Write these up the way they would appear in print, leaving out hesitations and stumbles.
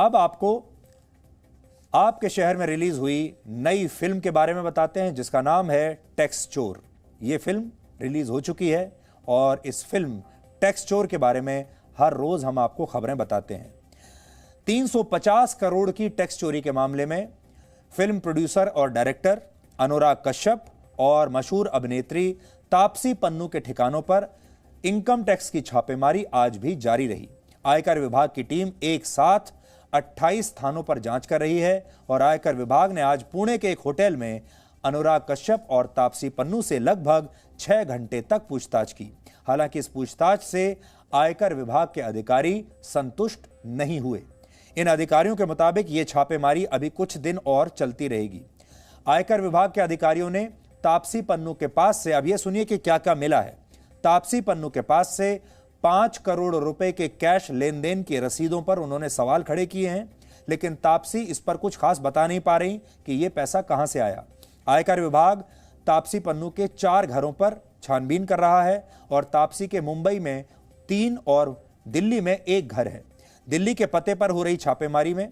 अब आपको आपके शहर में रिलीज हुई नई फिल्म के बारे में बताते हैं जिसका नाम है टैक्स चोर। यह फिल्म रिलीज हो चुकी है और इस फिल्म टैक्स चोर के बारे में हर रोज हम आपको खबरें बताते हैं। 350 करोड़ की टैक्स चोरी के मामले में फिल्म प्रोड्यूसर और डायरेक्टर अनुराग कश्यप और मशहूर अभिनेत्री तापसी पन्नू के ठिकानों पर इनकम टैक्स की छापेमारी आज भी जारी रही। आयकर विभाग की टीम एक साथ 28 स्थानों पर जांच कर रही है और आयकर विभाग ने आज पुणे के एक होटल में अनुराग कश्यप और तापसी पन्नू से लगभग 6 घंटे तक पूछताछ की। हालांकि इस पूछताछ से आयकर विभाग के अधिकारी संतुष्ट नहीं हुए। इन अधिकारियों के मुताबिक यह छापेमारी अभी कुछ दिन और चलती रहेगी। आयकर विभाग के अधिकारियों ने तापसी पन्नू के पास से, अब यह सुनिए कि क्या क्या मिला है। तापसी पन्नू के पास से 5 करोड़ रुपए के कैश लेन देन की रसीदों पर उन्होंने सवाल खड़े किए हैं, लेकिन तापसी इस पर कुछ खास बता नहीं पा रही कि यह पैसा कहां से आया। आयकर विभाग तापसी पन्नू के 4 घरों पर छानबीन कर रहा है और तापसी के मुंबई में 3 और दिल्ली में 1 घर है। दिल्ली के पते पर हो रही छापेमारी में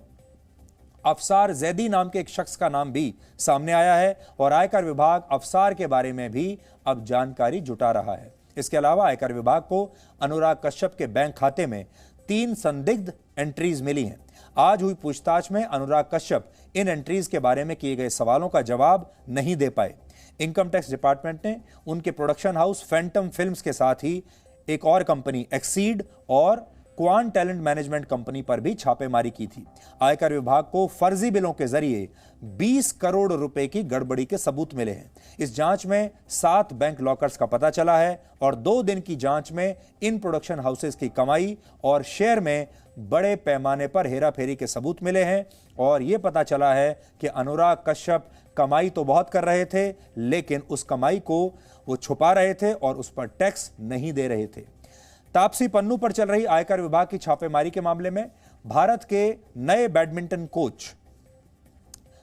अफसार जैदी नाम के एक शख्स का नाम भी सामने आया है और आयकर विभाग अफसार के बारे में भी अब जानकारी जुटा रहा है। इसके अलावा आयकर विभाग को अनुराग कश्यप के बैंक खाते में 3 संदिग्ध एंट्रीज मिली हैं। आज हुई पूछताछ में अनुराग कश्यप इन एंट्रीज के बारे में किए गए सवालों का जवाब नहीं दे पाए। इनकम टैक्स डिपार्टमेंट ने उनके प्रोडक्शन हाउस फैंटम फिल्म्स के साथ ही एक और कंपनी एक्सीड और क्वान टैलेंट मैनेजमेंट कंपनी पर भी छापेमारी की थी। आयकर विभाग को फर्जी बिलों के जरिए 20 करोड़ रुपए की गड़बड़ी के सबूत मिले हैं। इस जांच में 7 बैंक लॉकर्स का पता चला है और 2 दिन की जांच में इन प्रोडक्शन हाउसेस की कमाई और शेयर में बड़े पैमाने पर हेराफेरी के सबूत मिले हैं और यह पता चला है कि अनुराग कश्यप कमाई तो बहुत कर रहे थे, लेकिन उस कमाई को वो छुपा रहे थे और उस पर टैक्स नहीं दे रहे थे। तापसी पन्नू पर चल रही आयकर विभाग की छापेमारी के मामले में भारत के नए बैडमिंटन कोच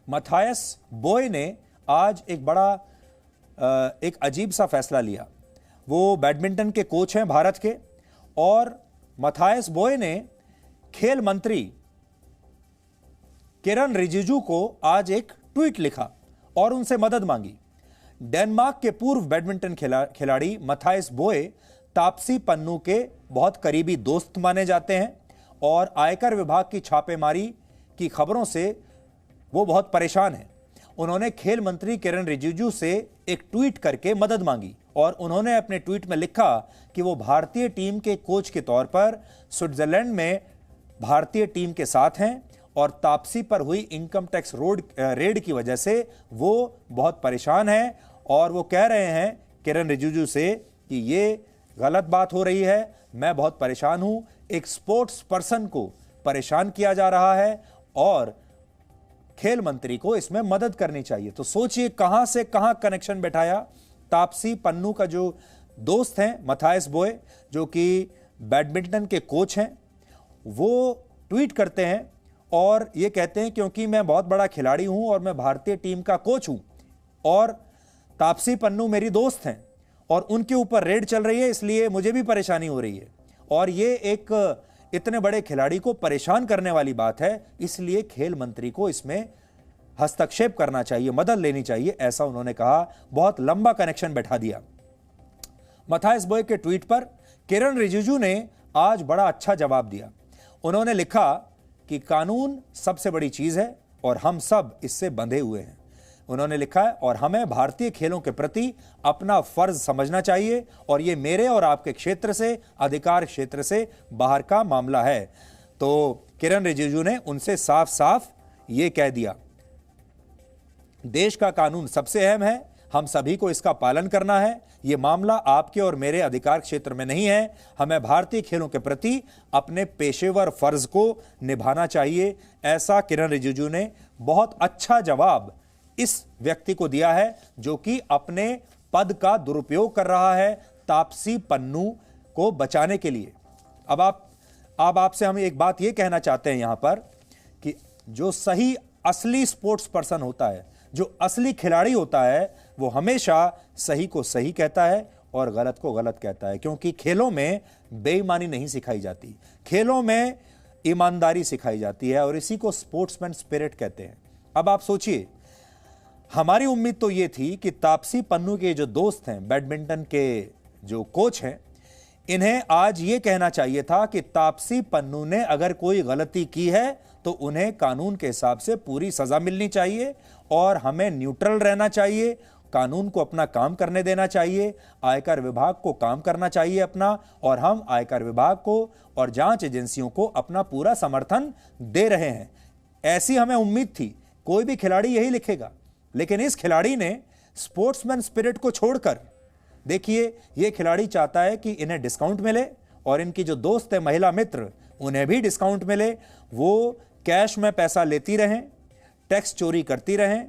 मथायस बोय ने आज एक अजीब सा फैसला लिया। वो बैडमिंटन के कोच हैं भारत के और मथायस बोय ने खेल मंत्री किरण रिजिजू को आज एक ट्वीट लिखा और उनसे मदद मांगी। डेनमार्क के पूर्व बैडमिंटन खिलाड़ी मथायस बोय तापसी पन्नू के बहुत करीबी दोस्त माने जाते हैं और आयकर विभाग की छापेमारी की खबरों से वो बहुत परेशान हैं। उन्होंने खेल मंत्री किरण रिजिजू से एक ट्वीट करके मदद मांगी और उन्होंने अपने ट्वीट में लिखा कि वो भारतीय टीम के कोच के तौर पर स्विट्जरलैंड में भारतीय टीम के साथ हैं और तापसी पर हुई इनकम टैक्स रेड की वजह से वो बहुत परेशान हैं और वो कह रहे हैं किरण रिजिजू से कि ये गलत बात हो रही है, मैं बहुत परेशान हूं। एक स्पोर्ट्स पर्सन को परेशान किया जा रहा है और खेल मंत्री को इसमें मदद करनी चाहिए। तो सोचिए कहां से कहां कनेक्शन बैठाया। तापसी पन्नू का जो दोस्त हैं मथायस बोय, जो कि बैडमिंटन के कोच हैं, वो ट्वीट करते हैं और ये कहते हैं क्योंकि मैं बहुत बड़ा खिलाड़ी हूं और मैं भारतीय टीम का कोच हूं और तापसी पन्नू मेरी दोस्त हैं और उनके ऊपर रेड चल रही है, इसलिए मुझे भी परेशानी हो रही है और ये एक इतने बड़े खिलाड़ी को परेशान करने वाली बात है, इसलिए खेल मंत्री को इसमें हस्तक्षेप करना चाहिए, मदद लेनी चाहिए, ऐसा उन्होंने कहा। बहुत लंबा कनेक्शन बैठा दिया। मथायस बोय के ट्वीट पर किरण रिजिजू ने आज बड़ा अच्छा जवाब दिया। उन्होंने लिखा कि कानून सबसे बड़ी चीज है और हम सब इससे बंधे हुए हैं। उन्होंने लिखा है और हमें भारतीय खेलों के प्रति अपना फर्ज समझना चाहिए और यह मेरे और आपके क्षेत्र से, अधिकार क्षेत्र से बाहर का मामला है। तो किरण रिजिजू ने उनसे साफ साफ यह कह दिया, देश का कानून सबसे अहम है, हम सभी को इसका पालन करना है। यह मामला आपके और मेरे अधिकार क्षेत्र में नहीं है। हमें भारतीय खेलों के प्रति अपने पेशेवर फर्ज को निभाना चाहिए। ऐसा किरण रिजिजू ने बहुत अच्छा जवाब इस व्यक्ति को दिया है जो कि अपने पद का दुरुपयोग कर रहा है तापसी पन्नू को बचाने के लिए। अब आपसे हम एक बात यह कहना चाहते हैं यहां पर कि जो सही असली स्पोर्ट्स पर्सन होता है, जो असली खिलाड़ी होता है, वो हमेशा सही को सही कहता है और गलत को गलत कहता है, क्योंकि खेलों में बेईमानी नहीं सिखाई जाती। खेलों में ईमानदारी सिखाई जाती है और इसी को स्पोर्ट्समैन स्पिरिट कहते हैं। अब आप सोचिए, हमारी उम्मीद तो ये थी कि तापसी पन्नू के जो दोस्त हैं, बैडमिंटन के जो कोच हैं, इन्हें आज ये कहना चाहिए था कि तापसी पन्नू ने अगर कोई गलती की है तो उन्हें कानून के हिसाब से पूरी सजा मिलनी चाहिए और हमें न्यूट्रल रहना चाहिए, कानून को अपना काम करने देना चाहिए, आयकर विभाग को काम करना चाहिए अपना, और हम आयकर विभाग को और जांच एजेंसियों को अपना पूरा समर्थन दे रहे हैं। ऐसी हमें उम्मीद थी, कोई भी खिलाड़ी यही लिखेगा। लेकिन इस खिलाड़ी ने स्पोर्ट्समैन स्पिरिट को छोड़कर, देखिए, यह खिलाड़ी चाहता है कि इन्हें डिस्काउंट मिले और इनकी जो दोस्त है महिला मित्र, उन्हें भी डिस्काउंट मिले। वो कैश में पैसा लेती रहें, टैक्स चोरी करती रहें,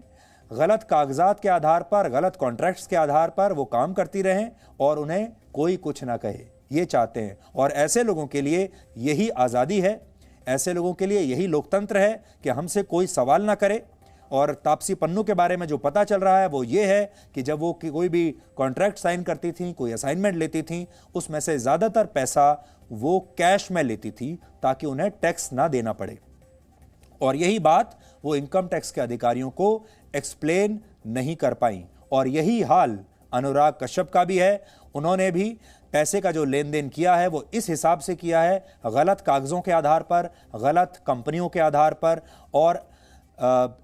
गलत कागजात के आधार पर, गलत कॉन्ट्रैक्ट्स के आधार पर वो काम करती रहें और उन्हें कोई कुछ ना कहे, ये चाहते हैं। और ऐसे लोगों के लिए यही आज़ादी है, ऐसे लोगों के लिए यही लोकतंत्र है कि हमसे कोई सवाल ना करे। और तापसी पन्नू के बारे में जो पता चल रहा है वो ये है कि जब वो कोई भी कॉन्ट्रैक्ट साइन करती थी, कोई असाइनमेंट लेती थी, उसमें से ज़्यादातर पैसा वो कैश में लेती थी ताकि उन्हें टैक्स ना देना पड़े। और यही बात वो इनकम टैक्स के अधिकारियों को एक्सप्लेन नहीं कर पाई। और यही हाल अनुराग कश्यप का भी है। उन्होंने भी पैसे का जो लेन देन किया है वो इस हिसाब से किया है, गलत कागजों के आधार पर, गलत कंपनियों के आधार पर, और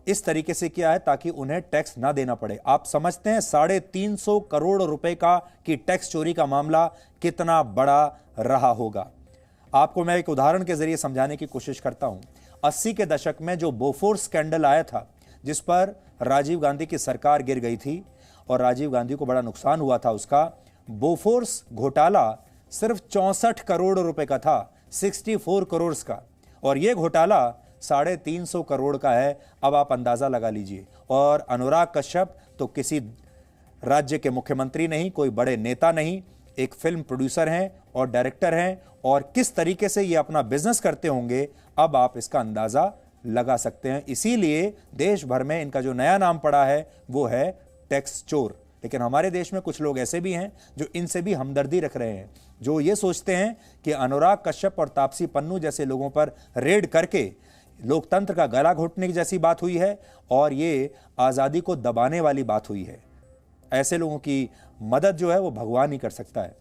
इस तरीके से किया है ताकि उन्हें टैक्स ना देना पड़े। आप समझते हैं 350 करोड़ रुपए का की टैक्स चोरी का मामला कितना बड़ा रहा होगा। आपको मैं एक उदाहरण के जरिए समझाने की कोशिश करता हूं। 80 के दशक में जो बोफोर्स स्कैंडल आया था, जिस पर राजीव गांधी की सरकार गिर गई थी और राजीव गांधी को बड़ा नुकसान हुआ था उसका, बोफोर्स घोटाला सिर्फ 64 करोड़ रुपए का था, 64 करोड़ का, और यह घोटाला 350 करोड़ का है। अब आप अंदाजा लगा लीजिए। और अनुराग कश्यप तो किसी राज्य के मुख्यमंत्री नहीं, कोई बड़े नेता नहीं, एक फिल्म प्रोड्यूसर हैं और डायरेक्टर हैं, और किस तरीके से ये अपना बिजनेस करते होंगे अब आप इसका अंदाजा लगा सकते हैं। इसीलिए देश भर में इनका जो नया नाम पड़ा है वो है टैक्स चोर। लेकिन हमारे देश में कुछ लोग ऐसे भी हैं जो इनसे भी हमदर्दी रख रहे हैं, जो ये सोचते हैं कि अनुराग कश्यप और तापसी पन्नू जैसे लोगों पर रेड करके लोकतंत्र का गला घोटने की जैसी बात हुई है और ये आज़ादी को दबाने वाली बात हुई है। ऐसे लोगों की मदद जो है वो भगवान ही कर सकता है।